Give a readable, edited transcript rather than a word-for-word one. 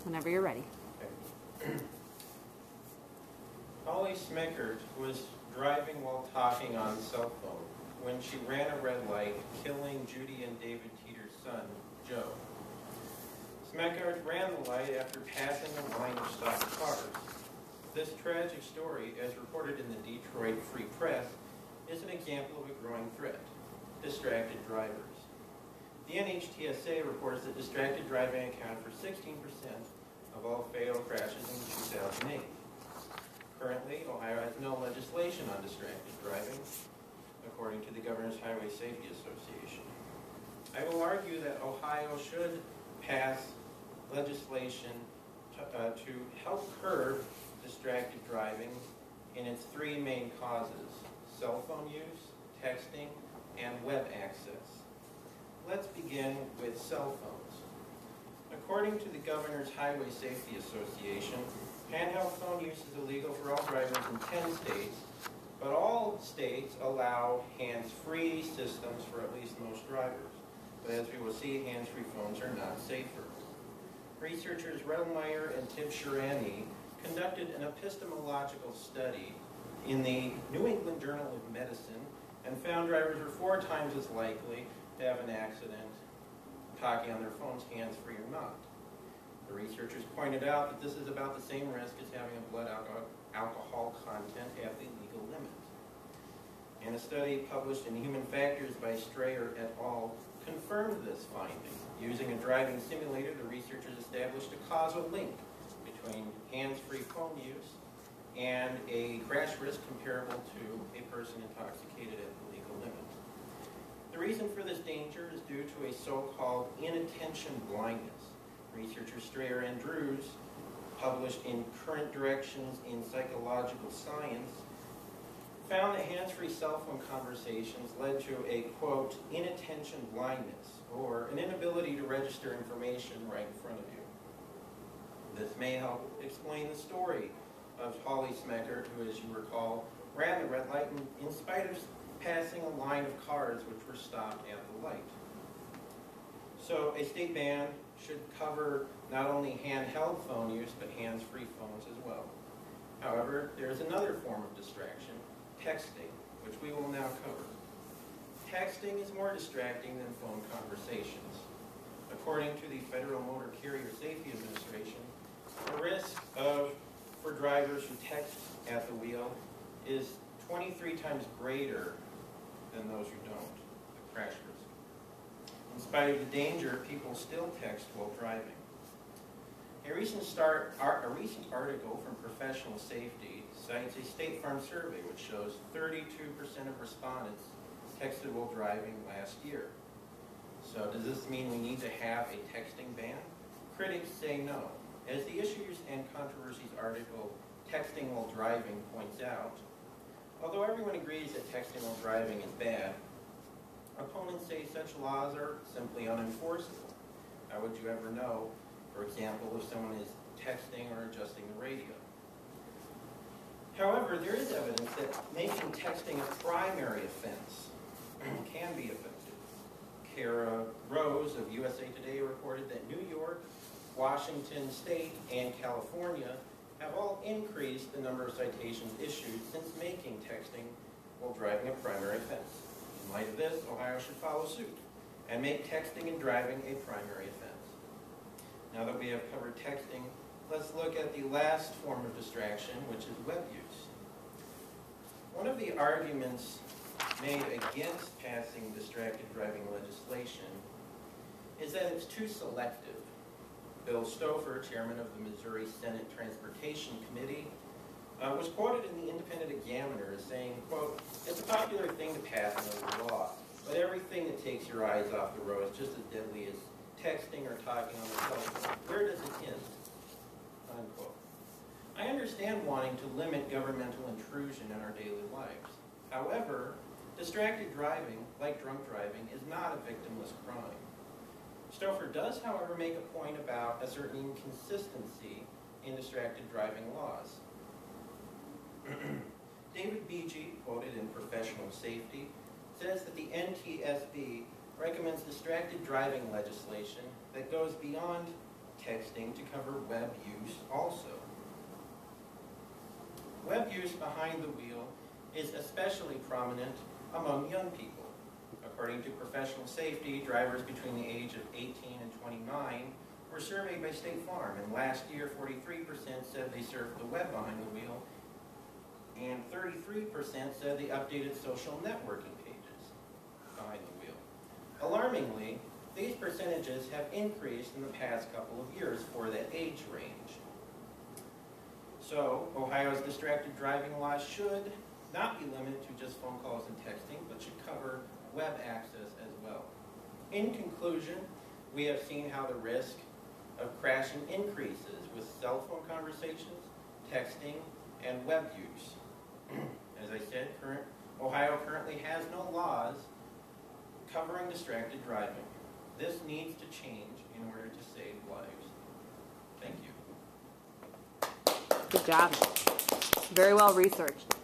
Whenever you're ready. Holly Smeckert was driving while talking on cell phone when she ran a red light, killing Judy and David Teeter's son, Joe. Smeckert ran the light after passing a line of stopped cars. This tragic story, as reported in the Detroit Free Press, is an example of a growing threat: distracted drivers. The NHTSA reports that distracted driving accounted for 16% of all fatal crashes in 2008. Currently, Ohio has no legislation on distracted driving, according to the Governor's Highway Safety Association. I will argue that Ohio should pass legislation to help curb distracted driving in its three main causes: cell phone use, texting, and web access. Let's begin with cell phones. According to the Governor's Highway Safety Association, handheld phone use is illegal for all drivers in 10 states, but all states allow hands-free systems for at least most drivers. But as we will see, hands-free phones are not safer. Researchers Redelmeyer and Tibshirani conducted an epistemological study in the New England Journal of Medicine and found drivers were 4 times as likely to have an accident talking on their phones, hands-free or not. The researchers pointed out that this is about the same risk as having a blood alcohol content at the legal limit. And a study published in Human Factors by Strayer et al. Confirmed this finding. Using a driving simulator, the researchers established a causal link between hands-free phone use and a crash risk comparable to a person intoxicated at the legal limit. The reason for this danger is due to a so-called inattention blindness. Researcher Strayer and Drews, published in Current Directions in Psychological Science, found that hands-free cell phone conversations led to a, quote, inattention blindness, or an inability to register information right in front of you. This may help explain the story of Holly Smeckert, who, as you recall, ran the red light in spite of passing a line of cars which were stopped at the light. So a state ban should cover not only handheld phone use, but hands-free phones as well. However, there's another form of distraction: texting, which we will now cover. Texting is more distracting than phone conversations. According to the Federal Motor Carrier Safety Administration, the risk for drivers who text at the wheel is 23 times greater than those who don't, the crash risk. In spite of the danger, people still text while driving. A recent article from Professional Safety cites a State Farm survey which shows 32% of respondents texted while driving last year. So does this mean we need to have a texting ban? Critics say no. As the Issues and Controversies article, Texting While Driving, points out, although everyone agrees that texting while driving is bad, opponents say such laws are simply unenforceable. How would you ever know, for example, if someone is texting or adjusting the radio? However, there is evidence that making texting a primary offense can be offensive. Kara Rose of USA Today reported that New York, Washington State, and California have all increased the number of citations issued since making texting while driving a primary offense. In light of this, Ohio should follow suit and make texting and driving a primary offense. Now that we have covered texting, let's look at the last form of distraction, which is web use. One of the arguments made against passing distracted driving legislation is that it's too selective. Bill Stouffer, chairman of the Missouri Senate Transportation Committee, was quoted in the Independent Examiner as saying, quote, "It's a popular thing to pass another law, but everything that takes your eyes off the road is just as deadly as texting or talking on the cell phone. Where does it end?" Unquote. I understand wanting to limit governmental intrusion in our daily lives. However, distracted driving, like drunk driving, is not a victimless crime. Stouffer does, however, make a point about a certain inconsistency in distracted driving laws. David Beege, quoted in Professional Safety, says that the NTSB recommends distracted driving legislation that goes beyond texting to cover web use also. Web use behind the wheel is especially prominent among young people. According to professional safety, drivers between the age of 18 and 29 were surveyed by State Farm, and last year 43% said they surfed the web behind the wheel, and 33% said they updated social networking pages behind the wheel. Alarmingly, these percentages have increased in the past couple of years for that age range. So, Ohio's distracted driving law should not be limited to just phone calls and texting, but should cover web access as well. In conclusion, we have seen how the risk of crashing increases with cell phone conversations, texting, and web use. As I said, Ohio currently has no laws covering distracted driving. This needs to change in order to save lives. Thank you. Good job. Very well researched.